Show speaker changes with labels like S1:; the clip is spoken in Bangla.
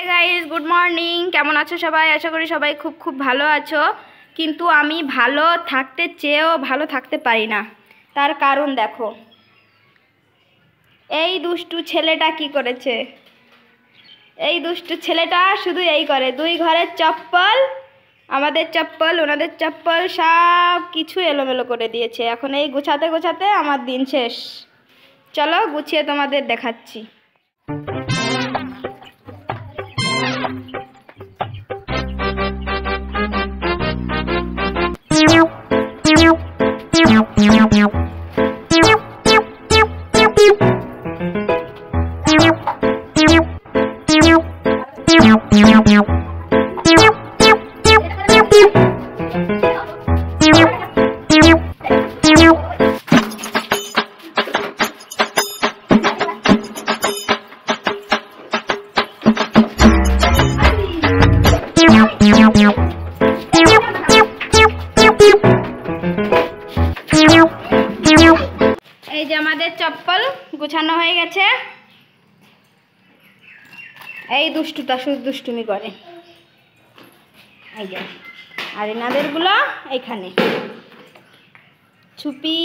S1: Guys, good morning. কেমন আছো সবাই? আশা করি সবাই খুব খুব ভালো আছো। কিন্তু আমি ভালো থাকতে চেয়েও ভালো থাকতে পারি না। তার কারণ দেখো, এই দুষ্টু ছেলেটা কি করেছে। এই দুষ্টু ছেলেটা শুধু এই করে, দুই ঘরের চপ্পল, আমাদের চপ্পল ওনাদের চপ্পল সব কিছু এলোমেলো করে দিয়েছে। এখন এই গুছাতে গোছাতে আমার দিন শেষ। চলো গুছিয়ে তোমাদের দেখাচ্ছি। এই যে আমাদের চপ্পল গুছানো হয়ে গেছে। এই দুষ্টুটা শুধু দুষ্টুমি করে, এই যে। আর এনাদেরগুলো এইখানে ছুপি